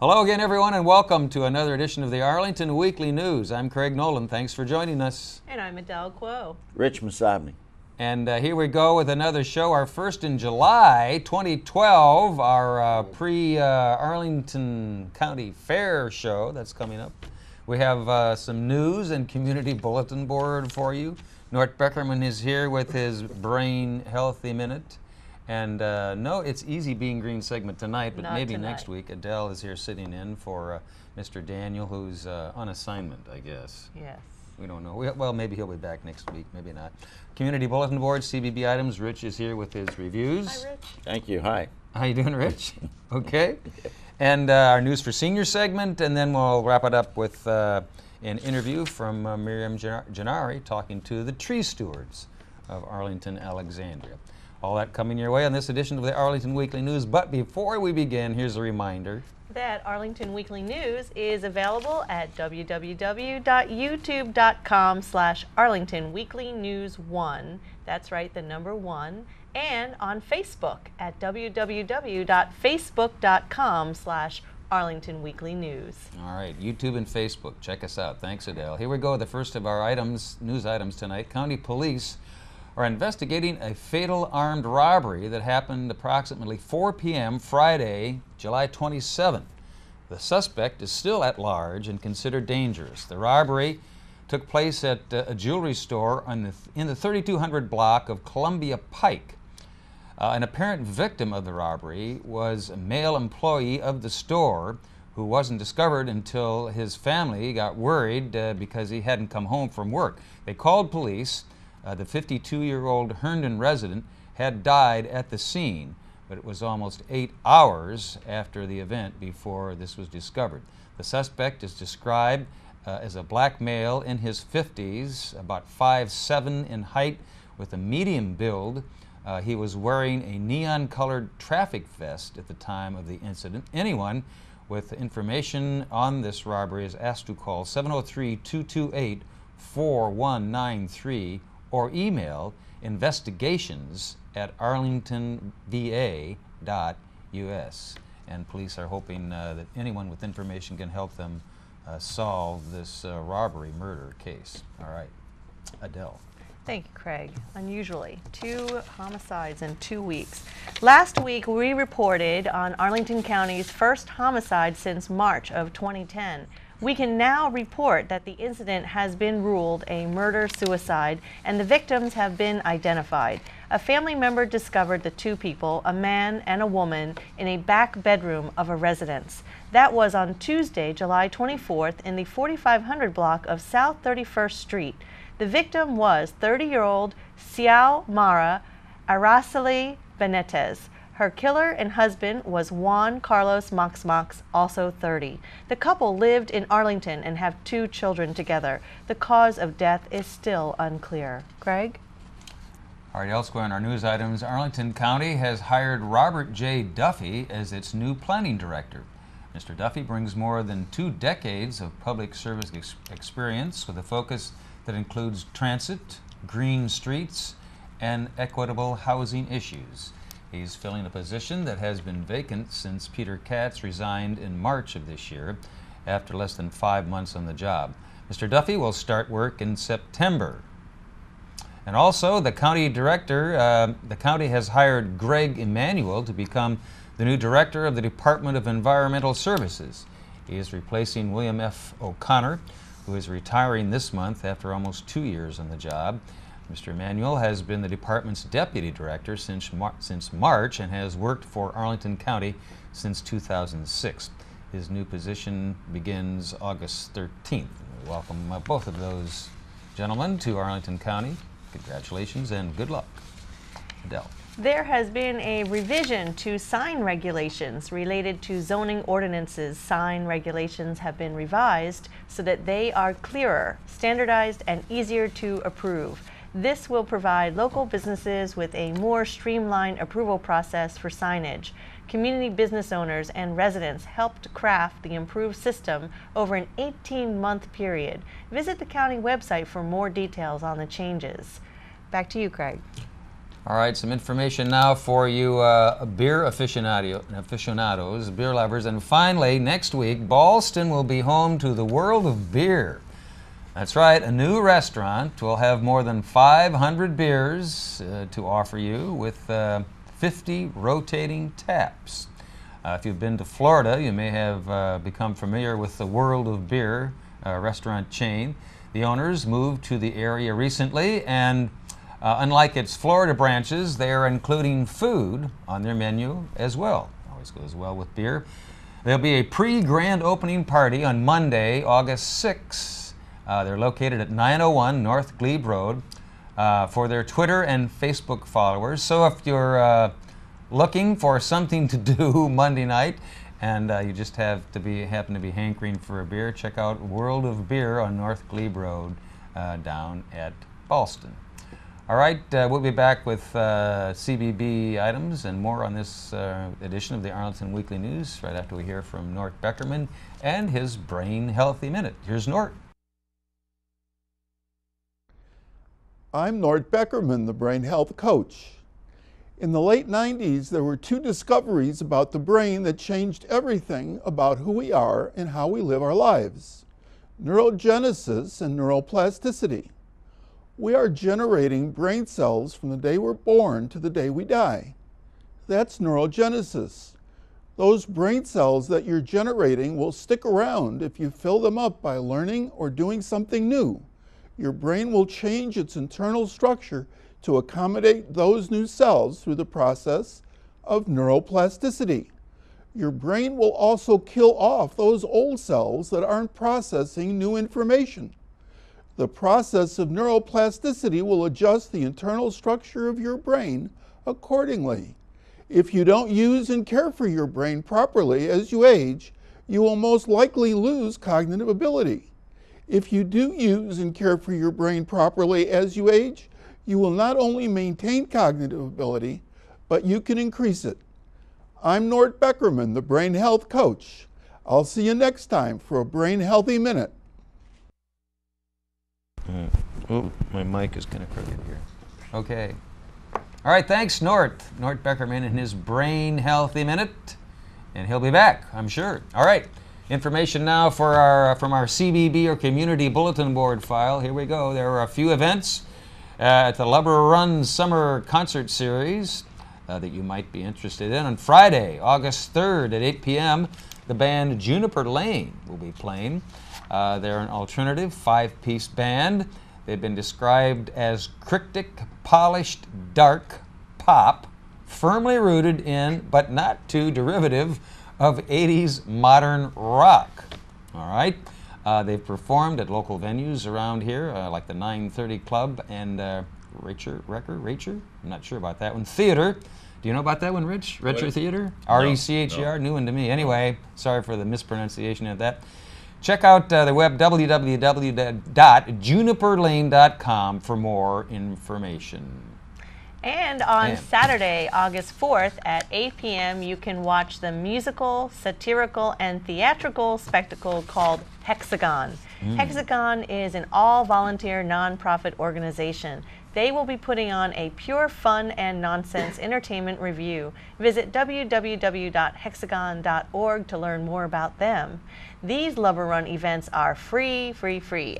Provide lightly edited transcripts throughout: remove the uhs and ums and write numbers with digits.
Hello again, everyone, and welcome to another edition of the Arlington Weekly News. I'm Craig Nolan. Thanks for joining us. And I'm Adele Quo. Rich Masabny. And here we go with another show, our first in July 2012, our pre-Arlington County Fair show that's coming up. We have some news and community bulletin board for you. Nort Beckerman is here with his Brain Healthy Minute. And no, it's easy being green segment tonight, but Not maybe tonight. next week. Adele is here sitting in for Mr. Daniel, who's on assignment, I guess. Yes. We don't know. Well, maybe he'll be back next week, maybe not. Community Bulletin Board, CBB items. Rich is here with his reviews. Hi, Rich. Thank you. Hi. How you doing, Rich? Okay. And our News for Senior segment, and then we'll wrap it up with an interview from Miriam Gennari talking to the tree stewards of Arlington, Alexandria. All that coming your way on this edition of the Arlington Weekly News. But before we begin, here's a reminder That Arlington Weekly News is available at www.youtube.com/Arlington Weekly News 1. That's right, the number 1. And on Facebook at www.facebook.com/Arlington Weekly News. All right, YouTube and Facebook. Check us out. Thanks, Adele. Here we go. The first of our news items tonight. County police are investigating a fatal armed robbery that happened approximately 4 p.m. Friday, July 27th. The suspect is still at large and considered dangerous. The robbery took place at a jewelry store in the 3200 block of Columbia Pike. An apparent victim of the robbery was a male employee of the store who wasn't discovered until his family got worried because he hadn't come home from work. They called police. The 52-year-old Herndon resident had died at the scene, but it was almost 8 hours after the event before this was discovered. The suspect is described as a black male in his 50s, about 5'7" in height, with a medium build. He was wearing a neon-colored traffic vest at the time of the incident. Anyone with information on this robbery is asked to call 703-228-4193 or email investigations@arlingtonva.us. And police are hoping that anyone with information can help them solve this robbery murder case. All right, Adele. Thank you, Craig. Unusually, 2 homicides in 2 weeks. Last week, we reported on Arlington County's first homicide since March of 2010. We can now report that the incident has been ruled a murder-suicide and the victims have been identified. A family member discovered the 2 people, a man and a woman, in a back bedroom of a residence. That was on Tuesday, July 24th, in the 4500 block of South 31st Street. The victim was 30-year-old Xiao Mara Araceli Benitez. Her killer and husband was Juan Carlos Mox, also 30. The couple lived in Arlington and have 2 children together. The cause of death is still unclear. Greg? All right, elsewhere in our news items, Arlington County has hired Robert J. Duffy as its new planning director. Mr. Duffy brings more than 2 decades of public service experience with a focus that includes transit, green streets, and equitable housing issues. He's filling a position that has been vacant since Peter Katz resigned in March of this year after less than 5 months on the job. Mr. Duffy will start work in September. And also, the county has hired Greg Emanuel to become the new director of the Department of Environmental Services. He is replacing William F. O'Connor, who is retiring this month after almost 2 years on the job. Mr. Emanuel has been the department's deputy director since March and has worked for Arlington County since 2006. His new position begins August 13th. We welcome both of those gentlemen to Arlington County. Congratulations and good luck. Adele. There has been a revision to sign regulations related to zoning ordinances. Sign regulations have been revised so that they are clearer, standardized, and easier to approve. This will provide local businesses with a more streamlined approval process for signage. Community business owners and residents helped craft the improved system over an 18-month period. Visit the county website for more details on the changes. Back to you, Craig. All right, some information now for you beer aficionados, beer lovers. And finally, next week, Ballston will be home to the world of beer. That's right, a new restaurant will have more than 500 beers to offer you with 50 rotating taps. If you've been to Florida, you may have become familiar with the World of Beer restaurant chain. The owners moved to the area recently, and unlike its Florida branches, they are including food on their menu as well. Always goes well with beer. There'll be a pre-grand opening party on Monday, August 6th. They're located at 901 North Glebe Road for their Twitter and Facebook followers. So if you're looking for something to do Monday night and you just happen to be hankering for a beer, check out World of Beer on North Glebe Road down at Ballston. All right, we'll be back with CBB items and more on this edition of the Arlington Weekly News right after we hear from Nort Beckerman and his Brain Healthy Minute. Here's Nort. I'm Nort Beckerman, the Brain Health Coach. In the late 90s, there were two discoveries about the brain that changed everything about who we are and how we live our lives: neurogenesis and neuroplasticity. We are generating brain cells from the day we're born to the day we die. That's neurogenesis. Those brain cells that you're generating will stick around if you fill them up by learning or doing something new. Your brain will change its internal structure to accommodate those new cells through the process of neuroplasticity. Your brain will also kill off those old cells that aren't processing new information. The process of neuroplasticity will adjust the internal structure of your brain accordingly. If you don't use and care for your brain properly as you age, you will most likely lose cognitive ability. If you do use and care for your brain properly as you age, you will not only maintain cognitive ability, but you can increase it. I'm Nort Beckerman, the Brain Health Coach. I'll see you next time for a Brain Healthy Minute. Oh, my mic is kind of crooked here. Okay. All right, thanks, Nort. Nort Beckerman and his Brain Healthy Minute. And he'll be back, I'm sure. All right. Information now for from our CBB or Community Bulletin Board file. Here we go. There are a few events at the Lubber Run Summer Concert Series that you might be interested in. On Friday, August 3rd at 8 p.m., the band Juniper Lane will be playing. They're an alternative 5-piece band. They've been described as cryptic, polished, dark pop, firmly rooted in, but not too derivative, of 80s modern rock. All right. They've performed at local venues around here, like the 930 Club and Racher? I'm not sure about that one. Theater. Do you know about that one, Rich? Recher Theater? R-E-C-H-E-R? New one to me. Anyway, sorry for the mispronunciation of that. Check out the web www.juniperlane.com for more information. And on Saturday, August 4th at 8 p.m., you can watch the musical, satirical, and theatrical spectacle called Hexagon. Hexagon is an all-volunteer nonprofit organization. They will be putting on a pure fun and nonsense entertainment review. Visit www.hexagon.org to learn more about them. These Lubber Run events are free,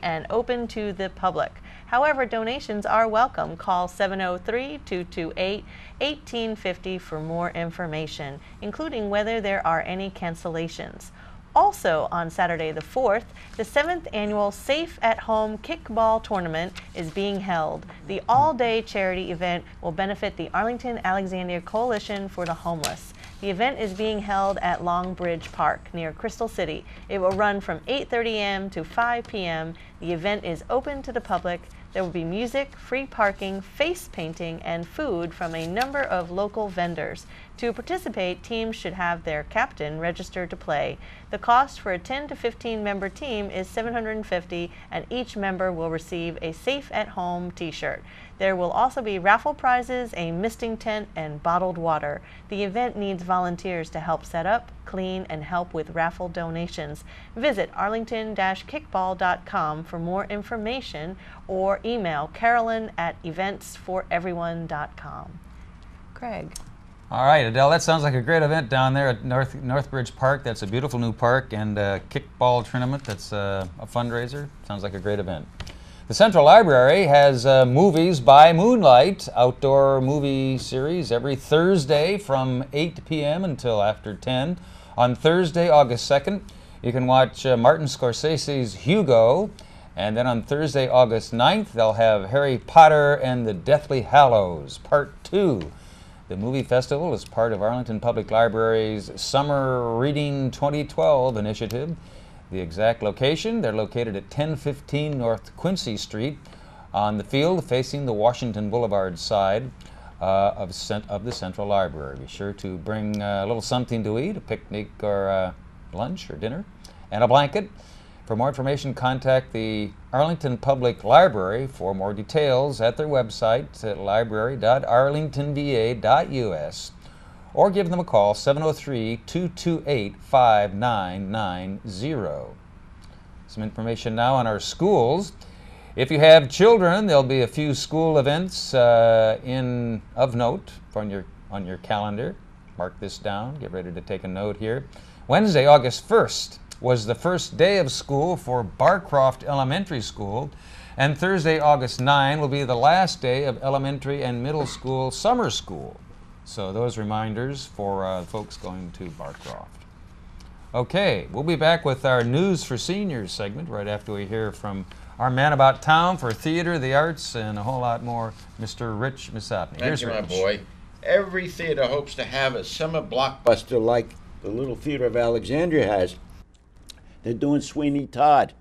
and open to the public. However, donations are welcome. Call 703-228-1850 for more information, including whether there are any cancellations. Also on Saturday the 4th, the 7th annual Safe at Home Kickball Tournament is being held. The all-day charity event will benefit the Arlington Alexandria Coalition for the Homeless. The event is being held at Long Bridge Park near Crystal City. It will run from 8:30 a.m. to 5 p.m. The event is open to the public. There will be music, free parking, face painting, and food from a number of local vendors. To participate, teams should have their captain registered to play. The cost for a 10 to 15 member team is $750, and each member will receive a Safe at Home t-shirt. There will also be raffle prizes, a misting tent, and bottled water. The event needs volunteers to help set up, clean, and help with raffle donations. Visit arlington-kickball.com for more information or email carolyn@eventsforeveryone.com. Craig. All right, Adele, that sounds like a great event down there at Northbridge Park. That's a beautiful new park, and a kickball tournament. That's a fundraiser. Sounds like a great event. The Central Library has Movies by Moonlight, outdoor movie series every Thursday from 8 p.m. until after 10. On Thursday, August 2nd, you can watch Martin Scorsese's Hugo. And then on Thursday, August 9th, they'll have Harry Potter and the Deathly Hallows, Part 2. The movie festival is part of Arlington Public Library's Summer Reading 2012 initiative. The exact location, they're located at 1015 North Quincy Street on the field facing the Washington Boulevard side of the Central Library. Be sure to bring a little something to eat, a picnic or lunch or dinner, and a blanket. For more information, contact the Arlington Public Library for more details at their website at library.arlingtonva.us, or give them a call, 703-228-5990. Some information now on our schools. If you have children, there'll be a few school events of note on your calendar. Mark this down. Get ready to take a note here. Wednesday, August 1st, was the first day of school for Barcroft Elementary School, and Thursday, August 9, will be the last day of elementary and middle school summer school. So those reminders for folks going to Barcroft. Okay, we'll be back with our News for Seniors segment right after we hear from our man about town for theater, the arts, and a whole lot more, Mr. Rich Misapny. Thank you, my boy. Every theater hopes to have a summer blockbuster like the Little Theater of Alexandria has. They're doing Sweeney Todd.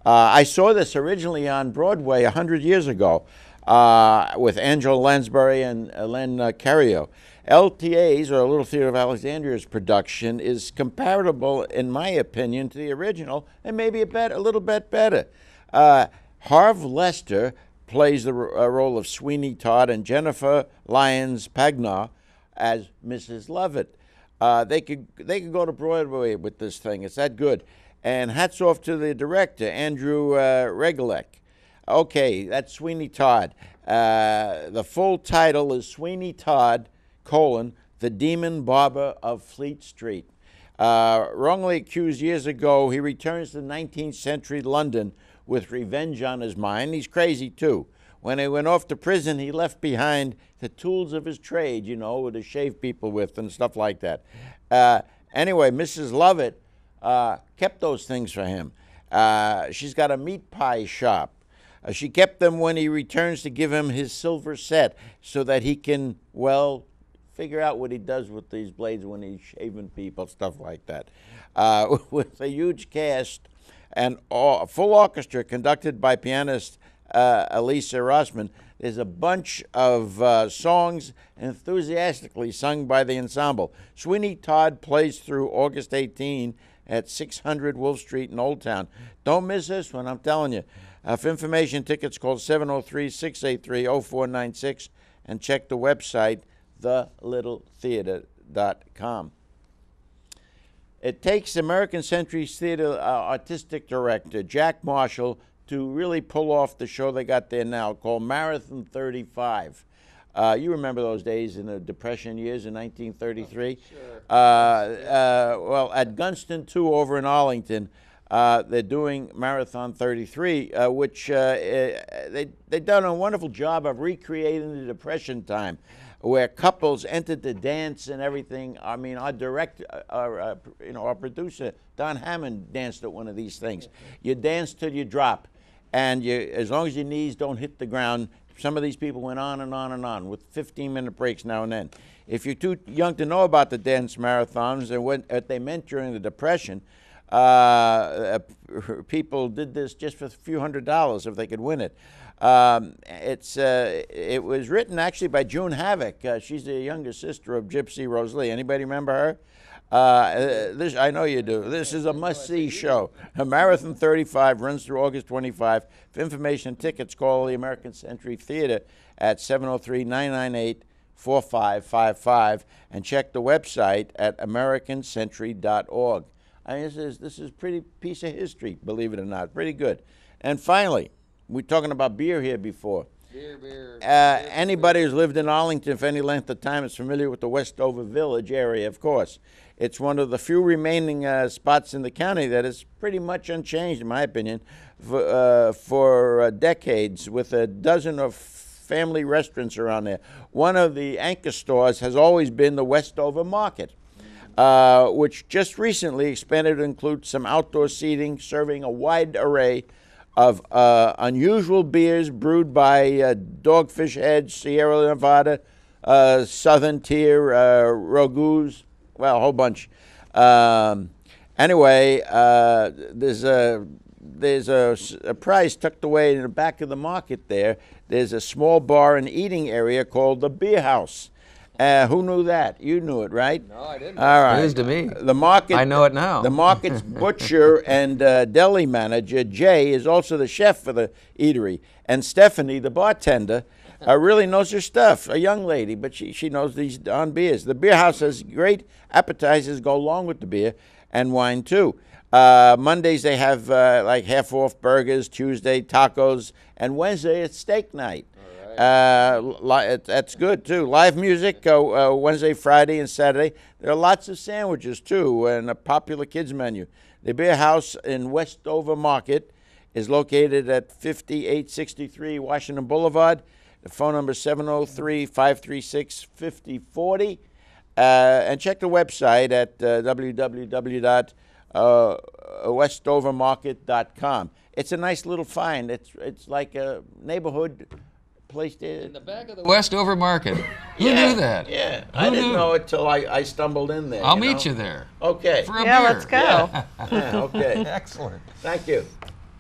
I saw this originally on Broadway 100 years ago with Angela Lansbury and Len Carrio. LTA's, or Little Theater of Alexandria's, production is comparable, in my opinion, to the original, and maybe a little bit better. Harv Lester plays the role of Sweeney Todd, and Jennifer Lyons Pagnar as Mrs. Lovett. They could go to Broadway with this thing. It's that good. And hats off to the director, Andrew Regalek. Okay, that's Sweeney Todd. The full title is Sweeney Todd, the Demon Barber of Fleet Street. Wrongly accused years ago, he returns to 19th century London with revenge on his mind. He's crazy, too. When he went off to prison, he left behind the tools of his trade, to shave people with and stuff like that. Anyway, Mrs. Lovett kept those things for him. She's got a meat pie shop. She kept them when he returns to give him his silver set so that he can, figure out what he does with these blades when he's shaving people, stuff like that. With a huge cast and a full orchestra conducted by pianist Elisa Rossman, there's a bunch of songs enthusiastically sung by the ensemble. Sweeney Todd plays through August 18 at 600 Wolf Street in Old Town. Don't miss this one, I'm telling you. For information, tickets, call 703-683-0496 and check the website, thelittletheater.com. It takes American Century Theater artistic director Jack Marshall to really pull off the show they got there now called Marathon 35. You remember those days in the Depression years in 1933? Sure. At Gunston 2 over in Arlington, they're doing Marathon 33, which they've done a wonderful job of recreating the Depression time, where couples entered the dance and everything. I mean, our director, our producer, Don Hammond, danced at one of these things. You dance till you drop, and as long as your knees don't hit the ground. Some of these people went on and on and on with 15-minute breaks now and then. If you're too young to know about the dance marathons and what they meant during the Depression, People did this just for a few $100s if they could win it. It was written actually by June Havoc. She's the younger sister of Gypsy Rose Lee. Anybody remember her? This I know you do. This is a must-see show. A Marathon 35 runs through August 25. For information and tickets, call the American Century Theater at 703-998-4555 and check the website at americancentury.org. I mean, this is a pretty piece of history, believe it or not. Pretty good. And finally, we're talking about beer here before. Beer. Anybody who's lived in Arlington for any length of time is familiar with the Westover Village area, of course. It's one of the few remaining spots in the county that is pretty much unchanged, in my opinion, for decades, with a dozen of family restaurants around there. One of the anchor stores has always been the Westover Market, which just recently expanded to include some outdoor seating, serving a wide array of unusual beers brewed by Dogfish Head, Sierra Nevada, Southern Tier, Rogues, well, a whole bunch. Anyway, there's a prize tucked away in the back of the market there. There's a small bar and eating area called the Beer House. Who knew that? You knew it, right? No, I didn't. All right. News to me. The market. I know it now. The market's butcher and deli manager, Jay, is also the chef for the eatery. And Stephanie, the bartender, really knows her stuff. A young lady, but she knows these darn beers. The Beer House has great appetizers go along with the beer and wine, too. Mondays they have like half-off burgers, Tuesday tacos, and Wednesday it's steak night. That's good too. Live music Wednesday, Friday, and Saturday. There are lots of sandwiches too, and a popular kids menu. The Beer House in Westover Market is located at 5863 Washington Boulevard. The phone number is 703-536-5040. And check the website at www.westovermarket.com. It's a nice little find. It's like a neighborhood place there. In the back of the Westover Market. Who knew that? Yeah, I didn't know it till I stumbled in there. I'll meet you there. Okay. For a Yeah, beer. let's go. Yeah, okay. Excellent. Thank you.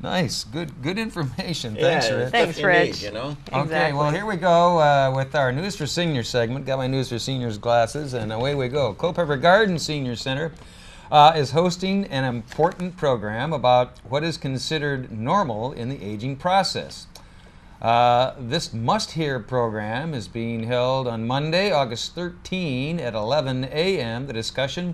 Nice. Good information. Thanks, Rich. Thanks, stuff you Rich. need, you know? Okay, well, here we go with our News for Seniors segment. Got my News for Seniors glasses, and away we go. Culpeper Garden Senior Center is hosting an important program about what is considered normal in the aging process. This must-hear program is being held on Monday, August 13 at 11 a.m. The discussion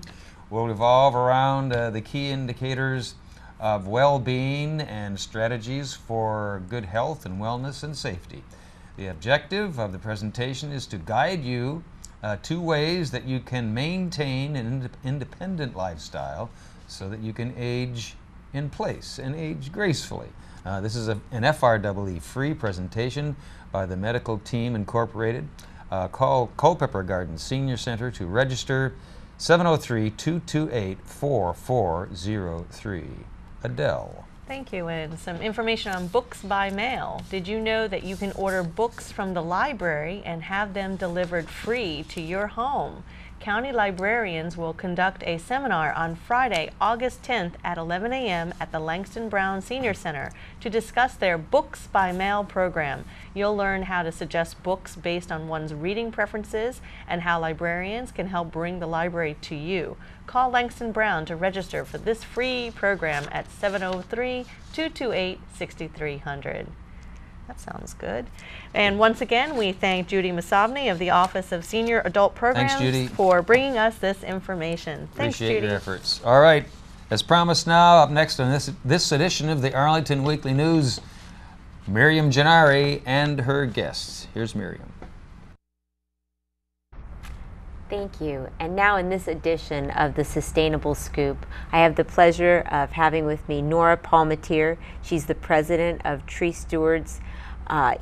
will revolve around the key indicators of well-being and strategies for good health and wellness and safety. The objective of the presentation is to guide you to ways that you can maintain an independent lifestyle so that you can age in place and age gracefully. This is an FREE free presentation by the Medical Team Incorporated. Call Culpeper Garden Senior Center to register, 703-228-4403. Adele. Thank you, and some information on books by mail. Did you know that you can order books from the library and have them delivered free to your home? County librarians will conduct a seminar on Friday, August 10th at 11 a.m. at the Langston Brown Senior Center to discuss their Books by Mail program. You'll learn how to suggest books based on one's reading preferences and how librarians can help bring the library to you. Call Langston Brown to register for this free program at 703-228-6300. That sounds good. And once again, we thank Judy Masovny of the Office of Senior Adult Programs for bringing us this information. Thanks, Appreciate Judy. your efforts. All right, as promised now, up next on this edition of the Arlington Weekly News, Miriam Gennari and her guests. Here's Miriam. Thank you. And now in this edition of the Sustainable Scoop, I have the pleasure of having with me Nora Palmatier. She's the president of Tree Stewards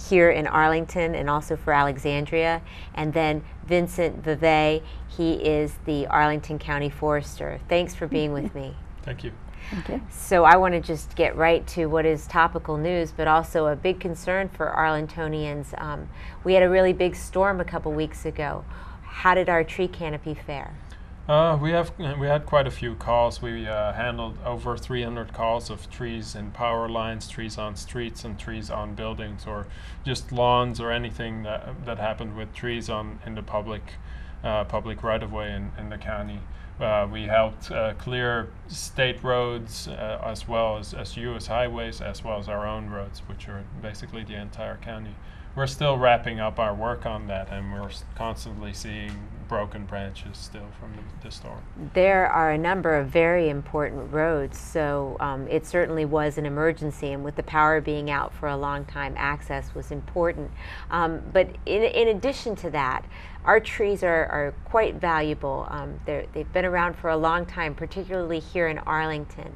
here in Arlington and also for Alexandria. And then Vincent Vevay, he is the Arlington County Forester. Thanks for being with me. Thank you. Okay. So I want to just get right to what is topical news, but also a big concern for Arlingtonians. We had a really big storm a couple weeks ago. How did our tree canopy fare? We had quite a few calls. We handled over 300 calls of trees in power lines, trees on streets, and trees on buildings, or just lawns, or anything that happened with trees in the public right of way in the county. We helped clear state roads as well as U.S. highways, as well as our own roads, which are basically the entire county. We're still wrapping up our work on that, and we're constantly seeing broken branches still from the storm. There are a number of very important roads, so it certainly was an emergency, and with the power being out for a long time, access was important. But in addition to that, our trees are quite valuable. They've been around for a long time, particularly here in Arlington.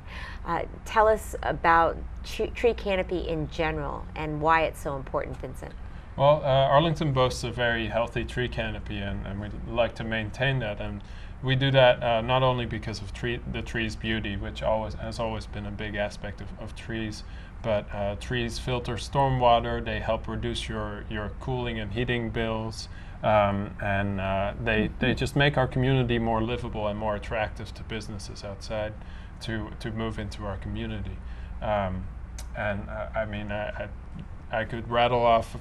Tell us about tree canopy in general and why it's so important, Vincent. Well, Arlington boasts a very healthy tree canopy, and we'd like to maintain that. And we do that not only because of the tree's beauty, which has always been a big aspect of trees, but trees filter stormwater. They help reduce your cooling and heating bills, and they just make our community more livable and more attractive to businesses outside to move into our community. I mean, I could rattle off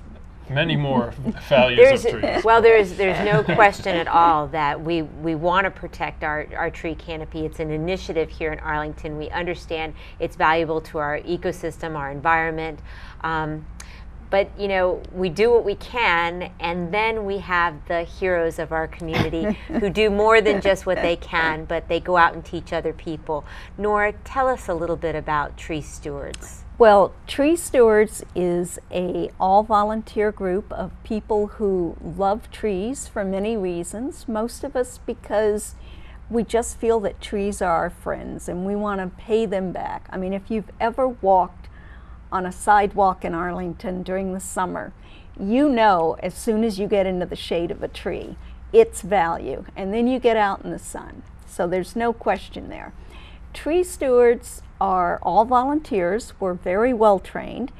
many more values of trees. Well, there's no question at all that we want to protect our tree canopy. It's an initiative here in Arlington. We understand it's valuable to our ecosystem, our environment. But, you know, we do what we can, and then we have the heroes of our community who do more than just what they can, but they go out and teach other people. Nora, tell us a little bit about Tree Stewards. Well, Tree Stewards is a all-volunteer group of people who love trees for many reasons. Most of us because we just feel that trees are our friends and we want to pay them back. I mean, if you've ever walked on a sidewalk in Arlington during the summer, you know as soon as you get into the shade of a tree, its value, and then you get out in the sun. So there's no question there. Tree Stewards are all volunteers. We're very well trained.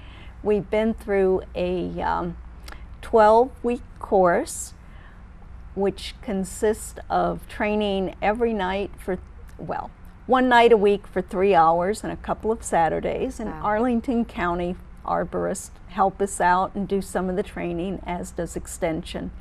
We've been through a 12-week course, which consists of training every night for, well, one night a week for 3 hours and a couple of Saturdays. And Wow. Arlington County arborists help us out and do some of the training, as does Extension,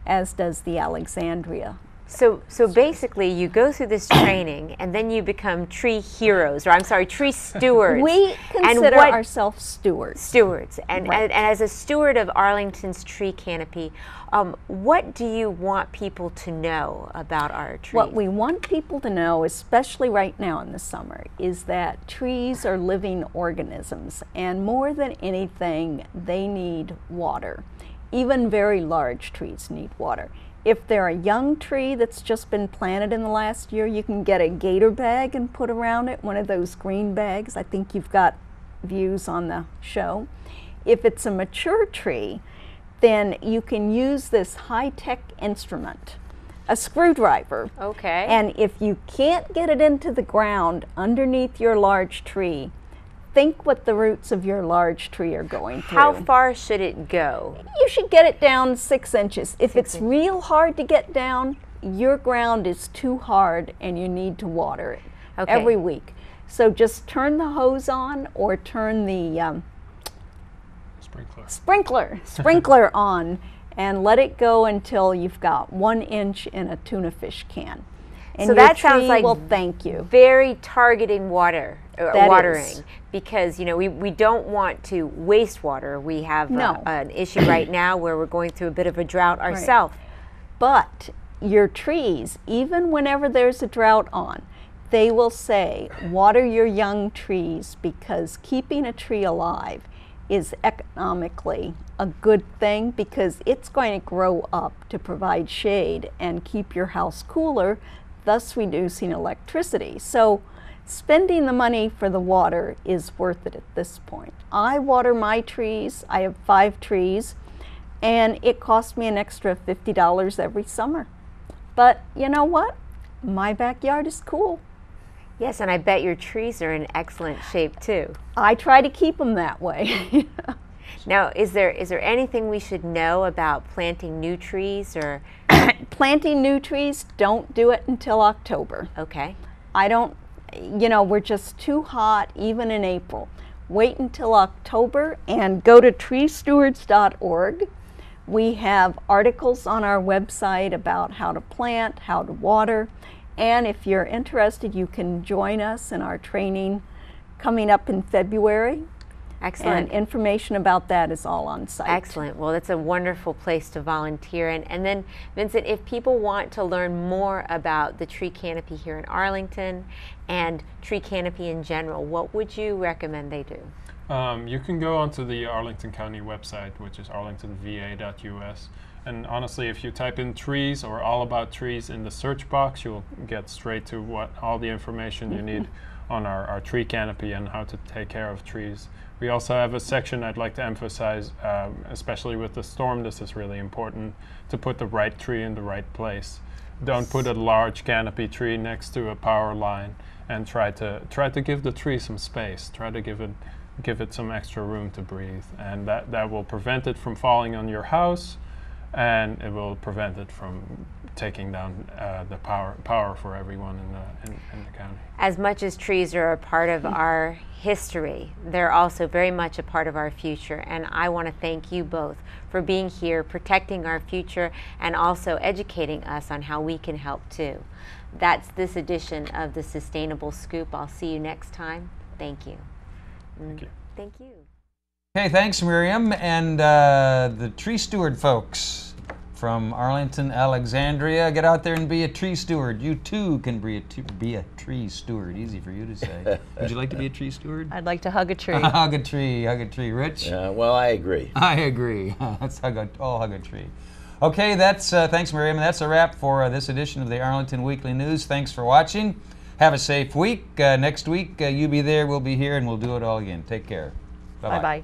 as does the Alexandria. So basically, you go through this training, and then you become tree heroes, or I'm sorry, tree stewards. We consider ourselves stewards. Stewards. And, Right. and as a steward of Arlington's tree canopy, what do you want people to know about our trees? What we want people to know, especially right now in the summer, is that trees are living organisms, and more than anything, they need water. Even very large trees need water. If they're a young tree that's just been planted in the last year, you can get a gator bag and put around it, one of those green bags. I think you've got views on the show. If it's a mature tree, then you can use this high-tech instrument, a screwdriver. Okay. And if you can't get it into the ground underneath your large tree, think what the roots of your large tree are going through. How far should it go? You should get it down 6 inches. If it's real hard to get down, your ground is too hard and you need to water it every week. So just turn the hose on or turn the sprinkler on and let it go until you've got 1 inch in a tuna fish can. And So your that sounds tree like will thank you. Very targeting watering, is. because you know we don't want to waste water. We have No. an issue right now where we're going through a bit of a drought ourselves. But your trees, even whenever there's a drought on, they will say, water your young trees, because keeping a tree alive is economically a good thing, because it's going to grow up to provide shade and keep your house cooler, thus reducing electricity. So spending the money for the water is worth it at this point. I water my trees. I have 5 trees, and it costs me an extra $50 every summer. But you know what? My backyard is cool. Yes, and I bet your trees are in excellent shape too. I try to keep them that way. Now, is there anything we should know about planting new trees, or planting new trees, don't do it until October. Okay. I don't, you know, we're just too hot even in April. Wait until October and go to treestewards.org. We have articles on our website about how to plant, how to water, and if you're interested, you can join us in our training coming up in February. Excellent. And information about that is all on site. Excellent. Well, that's a wonderful place to volunteer. And then, Vincent, if people want to learn more about the tree canopy here in Arlington and tree canopy in general, what would you recommend they do? You can go onto the Arlington County website, which is arlingtonva.us. And honestly, if you type in trees or all about trees in the search box, you'll get straight to all the information you need on our tree canopy and how to take care of trees. We also have a section I'd like to emphasize, especially with the storm. This is really important, to put the right tree in the right place. Don't put a large canopy tree next to a power line, and try to give the tree some space. Try to give it some extra room to breathe, and that will prevent it from falling on your house, and it will prevent it from taking down the power for everyone in the county. As much as trees are a part of our history, they're also very much a part of our future, and I want to thank you both for being here, protecting our future, and also educating us on how we can help too. That's this edition of the Sustainable Scoop. I'll see you next time. Thank you. Thank you. Thank you. Okay, thanks, Miriam. And the tree steward folks from Arlington, Alexandria, get out there and be a tree steward. You too can be a tree steward. Easy for you to say. Would you like to be a tree steward? I'd like to hug a tree. Hug a tree, hug a tree. Rich? Well, I agree. I agree. Let's all hug a tree. Okay, that's thanks, Miriam. That's a wrap for this edition of the Arlington Weekly News. Thanks for watching. Have a safe week. Next week, you be there, we'll be here, and we'll do it all again. Take care. Bye-bye. Bye-bye.